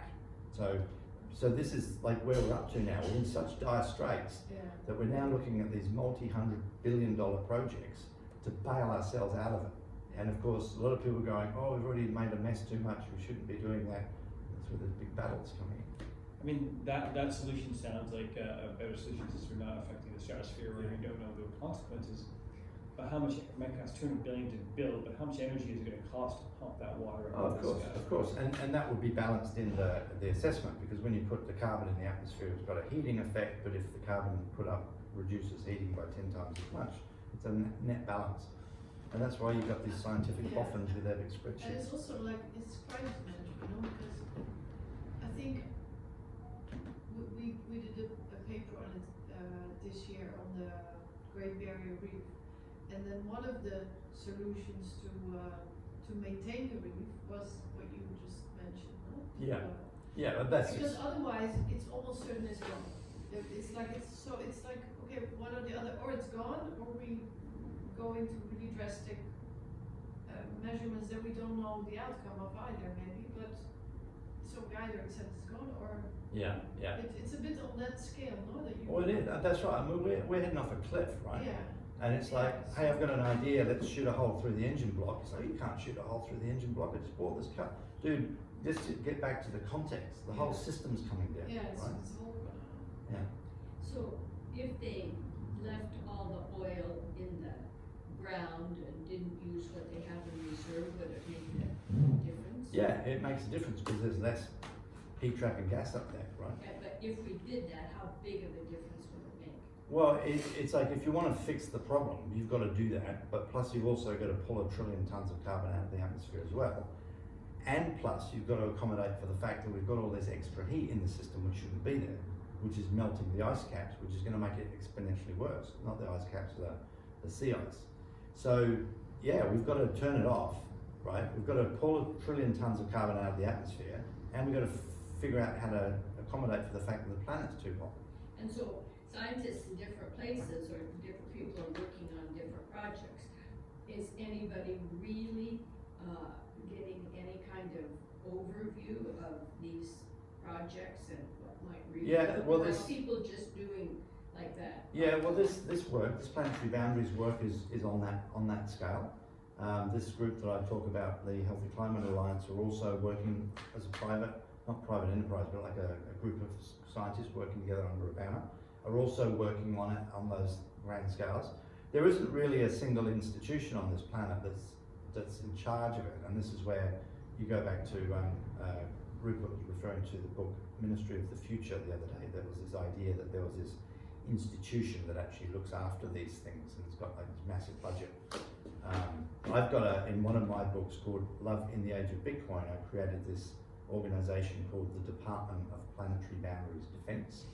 So this is like where we're up to now. We're in such dire straits that we're now looking at these multi-$100 billion projects to bail ourselves out of it. And of course, a lot of people are going, oh, we've already made a mess too much, we shouldn't be doing that. That's where the big battles coming in. I mean, that solution sounds like a better solution since we're not affecting the stratosphere where we don't know the consequences. But how much, it might cost $200 billion to build, but how much energy is it going to cost to pump that water Oh, up? of course. And that would be balanced in the assessment, because when you put the carbon in the atmosphere, it's got a heating effect, but if the carbon put up reduces heating by 10 times as much, it's a net balance. And that's why you've got these scientific boffins with their big And spreadsheets. it's also like, it's crisis management, because I think we did a paper on it this year on the Great Barrier Reef, and then one of the solutions to maintain the reef was what you just mentioned, no? Yeah, but that's Because otherwise, it's almost certain it's gone. It's like okay, one or the other, or it's gone, or we go into really drastic measurements that we don't know the outcome of either, maybe. But so we either accept it's gone, or yeah. it's a bit on that scale, no? That you. Well, it is. That's right. I mean, we're heading off a cliff, right? Yeah. And it's like, hey, I've got an idea, let's shoot a hole through the engine block. It's like, you can't shoot a hole through the engine block, I just bought this car. Dude, just to get back to the context, the whole system's coming down, Yeah, it's right? all gonna. Yeah. So if they left all the oil in the ground and didn't use what they have in reserve, would it make a difference? Yeah, it makes a difference because there's less heat trap and gas up there, right? Yeah, but if we did that, how big of a difference would it make? Well, it's like if you want to fix the problem, you've got to do that, but plus you've also got to pull 1 trillion tons of carbon out of the atmosphere as well. And plus you've got to accommodate for the fact that we've got all this extra heat in the system which shouldn't be there, which is melting the ice caps, which is going to make it exponentially worse. Not the ice caps, the sea ice. So yeah, we've got to turn it off, right? We've got to pull 1 trillion tons of carbon out of the atmosphere, and we've got to figure out how to accommodate for the fact that the planet's too hot. And so scientists in different places or different people are working on different projects. Is anybody really getting any kind of overview of these projects and what might really Yeah, well, or this- are people just doing like that? Yeah, well, this work, this Planetary Boundaries work is on that scale. This group that I talk about, the Healthy Climate Alliance, are also working as a not private enterprise, but like a group of scientists working together under a banner. are also working on it on those grand scales. There isn't really a single institution on this planet that's in charge of it, and this is where you go back to Rupert was referring to the book Ministry of the Future the other day. There was this idea that there was this institution that actually looks after these things, and it's got like this massive budget. I've got in one of my books called Love in the Age of Bitcoin, I created this organization called the Department of Planetary Boundaries Defense,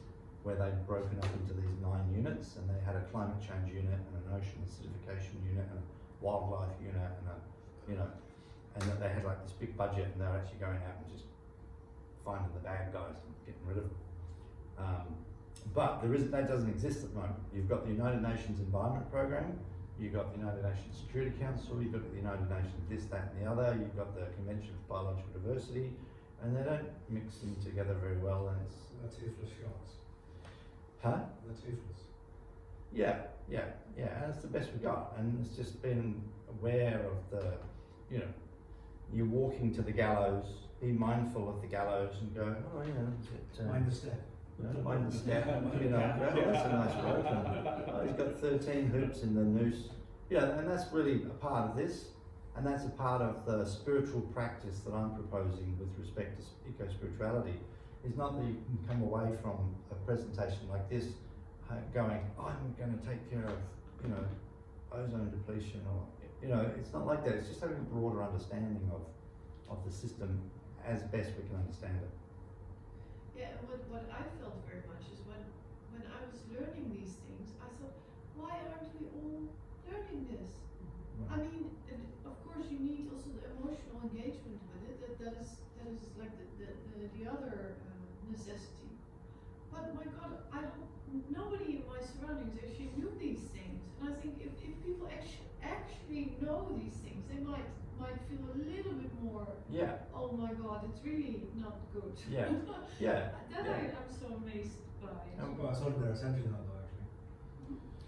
where they'd broken up into these 9 units, and they had a climate change unit and an ocean acidification unit and a wildlife unit and and that they had like this big budget, and they're actually going out and just finding the bad guys and getting rid of them. But that doesn't exist at the moment. You've got the United Nations Environment Programme, you've got the United Nations Security Council, you've got the United Nations this, that and the other, you've got the Convention for Biological Diversity, and they don't mix them together very well, and it's... They're toothless sharks. Huh? They're toothless. Yeah, and it's the best we got, and it's just been aware of the, you're walking to the gallows, be mindful of the gallows and go, oh, Mind the step. Mind the step, that's a nice word. And, he's got 13 hoops in the noose. Yeah, and that's really a part of this, and that's a part of the spiritual practice that I'm proposing with respect to eco-spirituality. It's not that you can come away from a presentation like this going, I'm going to take care of, ozone depletion, or, it's not like that. It's just having a broader understanding of the system as best we can understand it. Yeah, and what I felt very much is when I was learning these things, I thought, why aren't we all learning this? I mean, of course you need also the emotional engagement with it, that is like the other necessity. But my God, nobody in my surroundings actually knew these things. And I think if people actually know these things, they might feel a little bit more, oh my God, it's really not good. I'm so amazed by. Well, it's holding their attention that though, actually.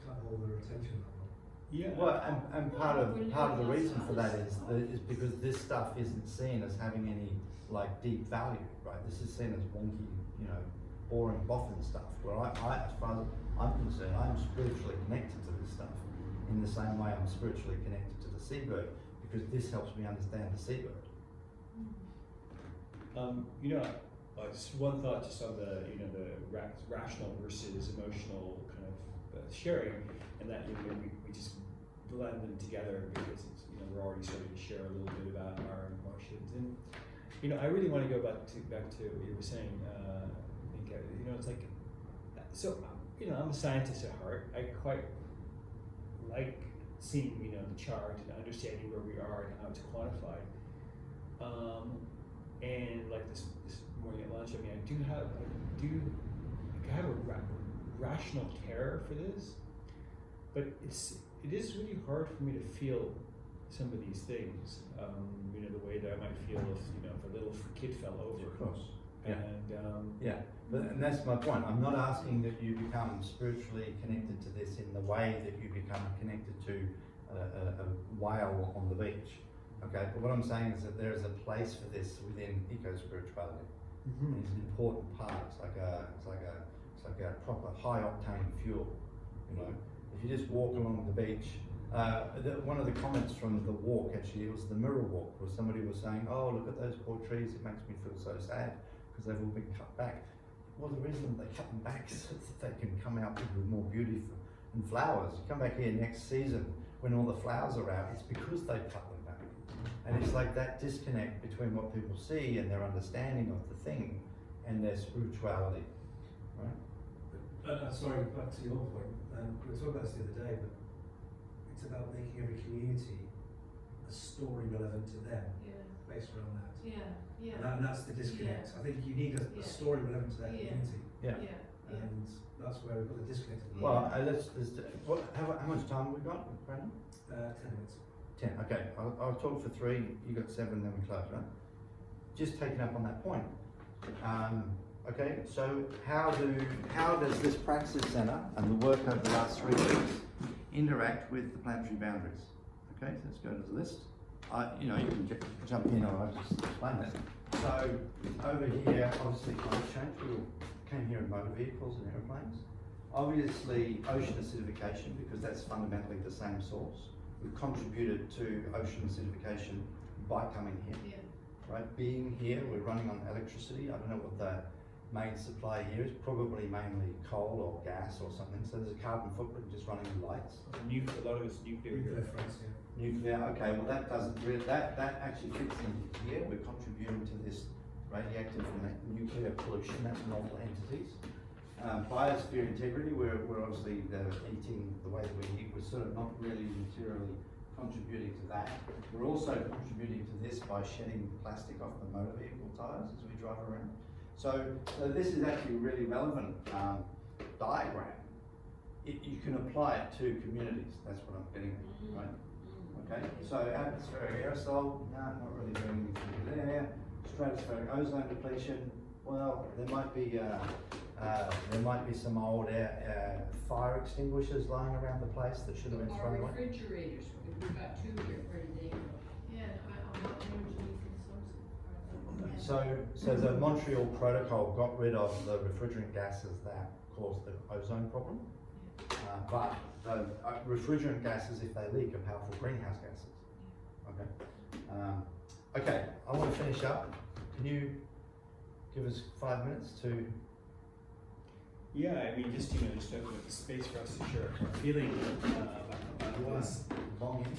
Can't hold their attention that long. Yeah. Well, and part of the reason for that is because this stuff isn't seen as having any like deep value, right? This is seen as wonky, boring boffin stuff. Where I as far as I'm concerned, I'm spiritually connected to this stuff in the same way I'm spiritually connected to the seabird, because this helps me understand the seabird. Just one thought just on the rational versus emotional kind of sharing, and that we just blend them together because we're already starting to share a little bit about our emotions. And I really want to go back to what you were saying. It's like, so I'm a scientist at heart. I quite like seeing the chart and understanding where we are and how it's quantified. And like this morning at lunch, I do have a rational terror for this, but it is really hard for me to feel some of these things. The way that I might feel if a little kid fell over. Of course. And and that's my point. I'm not asking that you become spiritually connected to this in the way that you become connected to a whale on the beach. Okay, but what I'm saying is that there is a place for this within eco-spirituality. Mm-hmm. It's an important part. It's like a proper high octane fuel. If you just walk along the beach. One of the comments from the walk, actually, it was the mirror walk, where somebody was saying, "Oh, look at those poor trees. It makes me feel so sad because they've all been cut back." Well, the reason they cut them back is so that they can come out with more beauty and flowers. You come back here next season when all the flowers are out, it's because they cut them back. And it's like that disconnect between what people see and their understanding of the thing and their spirituality, right? Sorry, back to your point. We were talking about this the other day, but it's about making every community a story relevant to them, based around that. And that's the disconnect. I think you need a story relevant to that community. And that's where we've got the disconnect. Well, how much time have we got, Brandon? 10 minutes. 10, okay. I'll talk for 3, you got 7, then we close, right? Just taking up on that point. Okay, so how does this practice centre and the work over the last 3 weeks interact with the planetary boundaries? Okay, so let's go to the list. You can jump in, or I'll just explain that. So over here, obviously climate change. We all came here in motor vehicles and airplanes. Obviously, ocean acidification, because that's fundamentally the same source. We've contributed to ocean acidification by coming here. Yeah. Right, being here, we're running on electricity. I don't know what the main supply here is, probably mainly coal or gas or something. So there's a carbon footprint just running with lights. A lot of it's nuclear here. Nuclear, okay, well that doesn't really, that actually fits in here. We're contributing to this radioactive and nuclear pollution, that's novel entities. Biosphere integrity, we're obviously eating the way that we eat. We're sort of not really materially contributing to that. We're also contributing to this by shedding plastic off the motor vehicle tires as we drive around. So this is actually a really relevant diagram. You can apply it to communities, that's what I'm getting at, right? Okay, so atmospheric aerosol, no, not really doing anything there. Stratospheric ozone depletion, well, there might be some old fire extinguishers lying around the place that should have been thrown away. Our refrigerators, we've got 2 here, where did they go? Yeah, how energy consumption. So the Montreal Protocol got rid of the refrigerant gases that cause the ozone problem, but the refrigerant gases, if they leak, are powerful greenhouse gases. Okay. Okay, I want to finish up. Can you give us 5 minutes to? Yeah, I mean, just open up the space for us to share our feeling about this. Longing.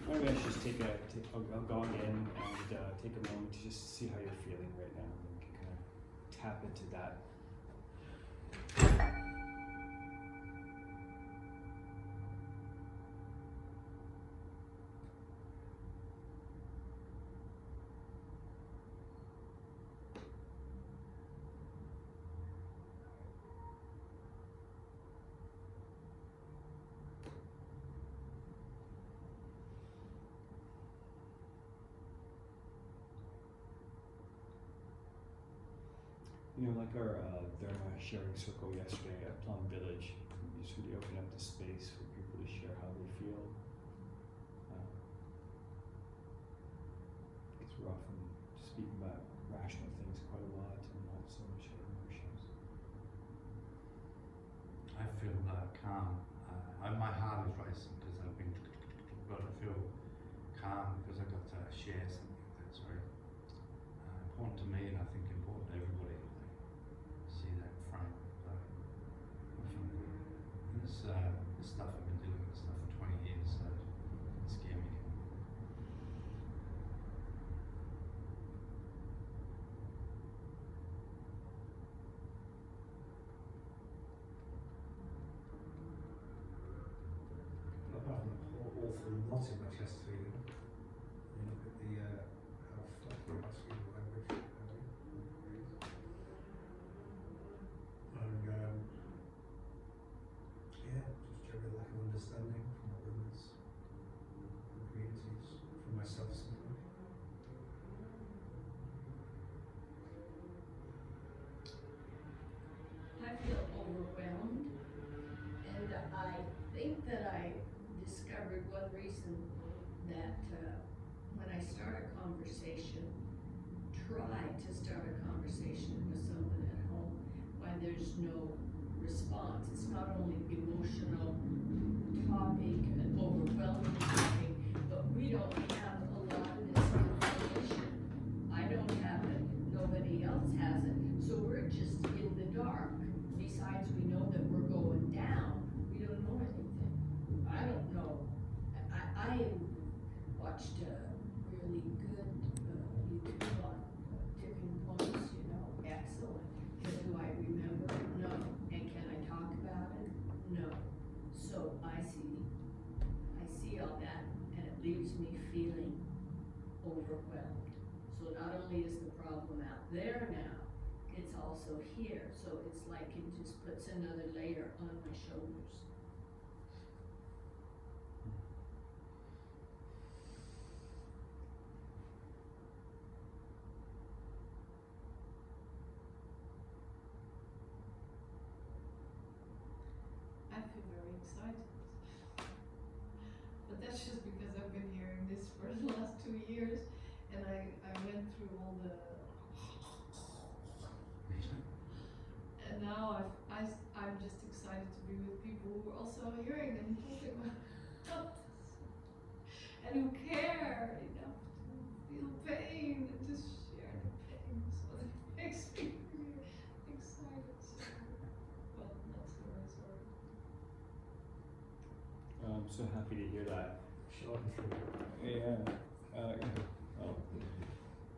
Maybe I should just I'll go again and take a moment to just see how you're feeling right now, and we can kind of tap into that. Like our Dharma sharing circle yesterday at Plum Village, we just really open up the space for people to share how they feel. Because we're often speaking about rational things quite a lot and not so much our emotions. I feel calm. My heart is racing because I've been, but I feel calm because I got to share something that's very important to me, and I think important to everybody. See that front. I feel good. And this stuff I've been dealing with this stuff for 20 years, so it doesn't scare me anymore. Apart from the awful not in my chest feeling, you look at the how fluffy my skin language is. And yeah, just general lack of understanding from others, from communities, from myself simply. I feel overwhelmed, and I think that I discovered one reason that when I start a conversation, try to start a conversation with someone at home when there's no response. It's not only emotional topic, an overwhelming topic, but we don't have a lot of this information. I don't have it, nobody else has it, so we're just in the dark. Besides, we know that we're going down, we don't know anything. I don't know. I watched a really good YouTube on tipping points, excellent. But do I remember? No. And can I talk about it? No. So I see all that, and it leaves me feeling overwhelmed. So not only is the problem out there now, it's also here. So it's like it just puts another layer on my shoulders. I feel very excited. But that's just because I've been hearing this for the last 2 years, and I'm through all the, and now I'm just excited to be with people who are also hearing and talking about this, and who care enough to feel pain and just share the pain. So that makes me really excited. So, well, not sorry. I'm so happy to hear that. Short and short. Yeah.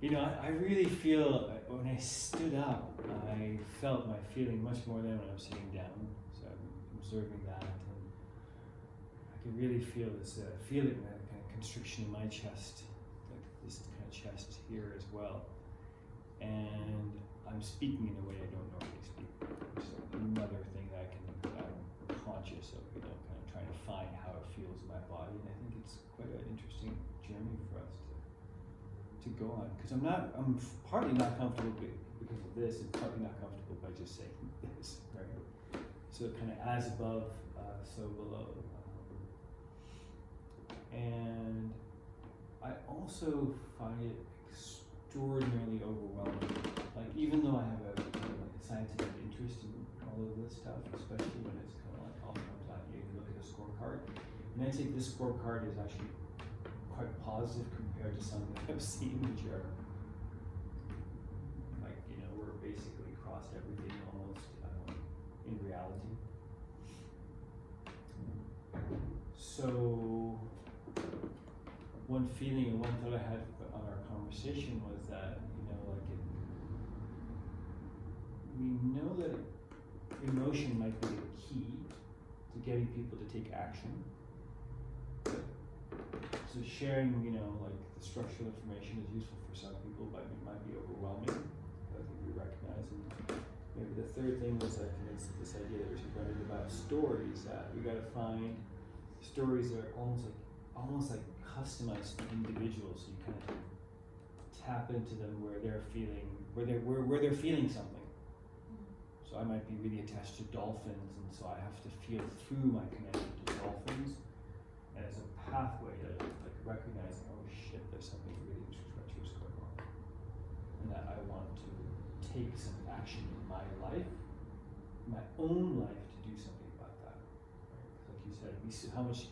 You know, I really feel when I stood up, I felt my feeling much more than when I was sitting down. So I'm observing that, and I can really feel this feeling, that kind of constriction in my chest, like this kind of chest here as well. And I'm speaking in a way I don't normally speak, which is another thing that I'm conscious of, you know, kind of trying to find how it feels in my body. And I think it's quite an interesting journey for us to go on, because I'm partly not comfortable because of this, and partly not comfortable by just saying this, right? So kind of as above, so below. And I also find it extraordinarily overwhelming. Like, even though I have a scientific interest in all of this stuff, especially when it's kind of like all comes at you, look at a scorecard. And I'd say this scorecard is actually quite positive compared to some that I've seen, which are like, you know, we're basically crossed everything almost in reality. So one feeling and one thought I had on our conversation was that, you know, like we know that emotion might be the key to getting people to take action. So sharing, you know, like the structural information is useful for some people, but it might be overwhelming. I think we recognize. And maybe the third thing was like this idea that we're running about stories, that we got to find stories that are almost like customized to individuals. So you kind of tap into them where they're feeling something. So I might be really attached to dolphins, and so I have to feel through my connection to dolphins as a pathway to like recognizing, oh shit, there's something really treacherous going on, and that I want to take some action in my life, my own life, to do something about that. Right? Like you said, we see how much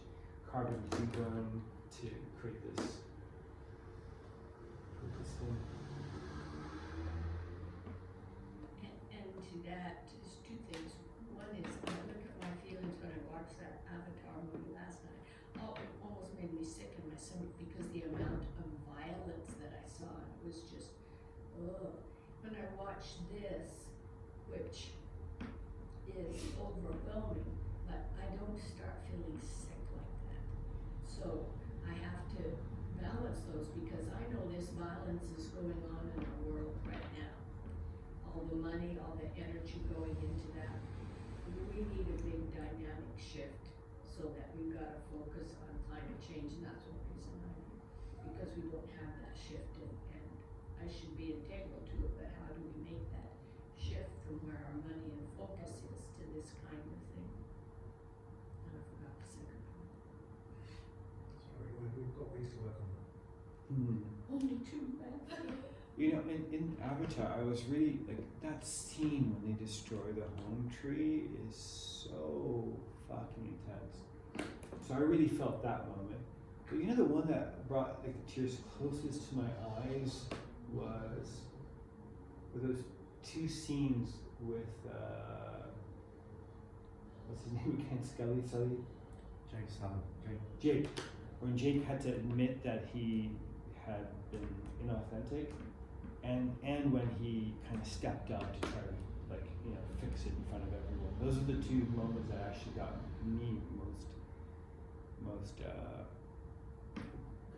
carbon we burn to create this thing. And to that, there's two things. One is, when I look at my feelings when I watched that Avatar movie last night, it almost made me sick in my stomach because the amount of violence that I saw, it was just, ugh. When I watched this, which is overwhelming, but I don't start feeling sick like that. So I have to balance those, because I know this violence is going on in our world right now. All the money, all the energy going into that. We need a big dynamic shift so that we've got to focus on climate change, and that's one reason because we don't have that shift, and I should be integral to it, but how do we make that shift from where our money and focus is to this kind of thing? And I forgot the second one. Sorry, we've got ways to work on that. Only two left. You know, in Avatar, I was really like, that scene when they destroy the home tree is so fucking intense. So I really felt that moment. But you know, the one that brought like the tears closest to my eyes was those two scenes with what's his name again? Sully? Jake. When Jake had to admit that he had been inauthentic, and when he kind of stepped up to try to, like, you know, fix it in front of everyone. Those are the two moments that actually got me most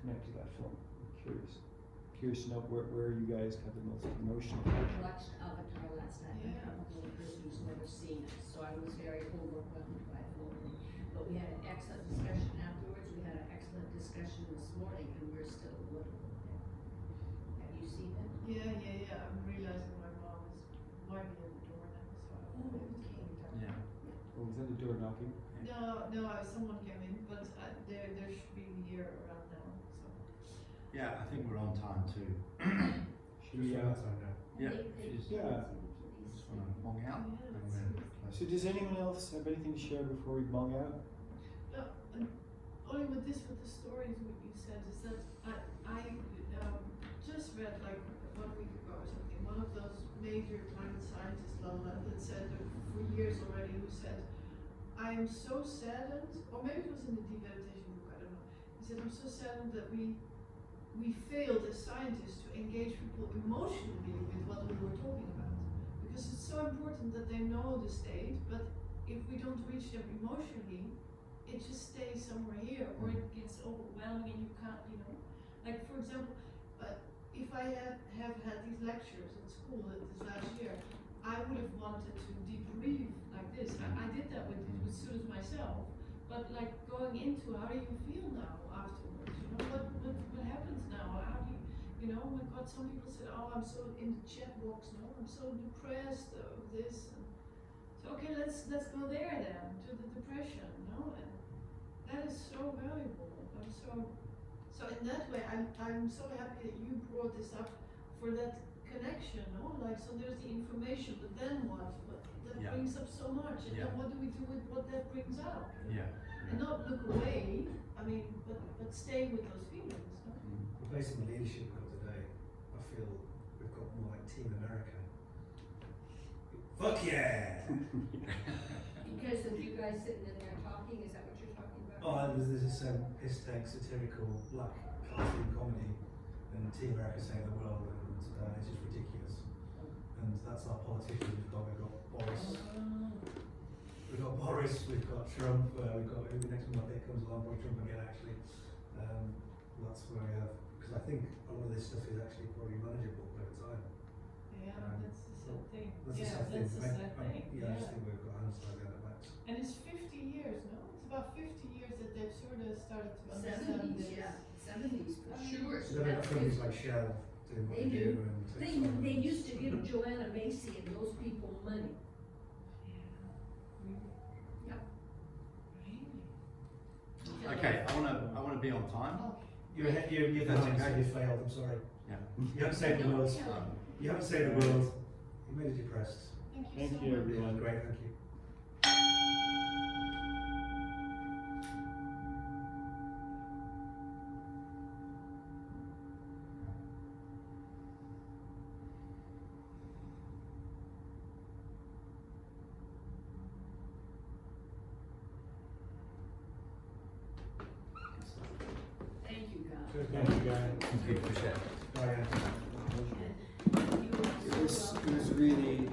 connected to that film. I'm curious to know where you guys have the most emotion. I watched Avatar last night with a couple of person who's never seen it, so I was very overwhelmed by the whole thing. But we had an excellent discussion afterwards. We had an excellent discussion this morning, and we're still a little bit there. Have you seen it? Yeah. I'm realizing my mom might be at the door now, so I don't know. Yeah. Oh, was that the door knocking? No, someone came in, but there should be here around now, so. Yeah, I think we're on time too. we, It's time now. Yeah. yeah. Just wanna hang out and then. So does anyone else have anything to share before we bung out? And only with this, with the stories what you said, is that I just read like 1 week ago or something, one of those major climate scientists, Lala, that said for years already, who said, I am so saddened, or maybe it was in the deep meditation book, I don't know. He said, I'm so saddened that we failed as scientists to engage people emotionally with what we were talking about. Because it's so important that they know the state, but if we don't reach them emotionally, it just stays somewhere here, or it gets overwhelming and you can't, you know. Like for example, if I have had these lectures at school this last year, I would have wanted to debrief like this. I did that with students myself, but like going into how do you feel now afterwards? You know, what happens now? How do you know? Oh my God, some people said, oh, I'm so in the chat box now. I'm so depressed of this. And so okay, let's go there then to the depression. No, and that is so valuable. So in that way, I'm so happy that you brought this up for that connection, no? Like, so there's the information, but then what? That Yeah. brings up so much, and Yeah. then what do we do with what that brings up? Yeah. And not look away, I mean, but stay with those feelings, no? But based on the leadership we've got today, I feel we've got more like Team America. Fuck yeah! Because of you guys sitting in there talking, is that what you're talking about? Oh, there's this hysteric, satirical, black cartoon comedy, and Team America saving the world, and it's just ridiculous. And that's our politicians. We've got Boris. We've got Boris. We've got Trump. We've got who the next one I think comes along, probably Trump again. Actually, that's where we have, because I think a lot of this stuff is actually probably manageable over time. Yeah, that's the sad thing. That's Yeah, the sad that's thing. the sad thing. Yeah, I just think we've got hands tied behind our backs. And it's 50 years, no? It's about 50 years that they've sort of started to understand 70s, this. yeah, 70s for sure. So they've got companies like Shell doing what They they do. do, and They used to give Joanna Macy and those people money. Really? Yep. Really? Okay, I wanna be on time. Oh, You're That's fine, okay. you failed. I'm sorry. Yeah. You haven't saved the Don't world. tell them. You haven't saved the world. You made us depressed. thank you Thank so you, much. everyone. Great, thank you. Thank you, God. Good, Thank you, guys. Thank you for sharing. Bye, Anne. And you are so It was welcome. really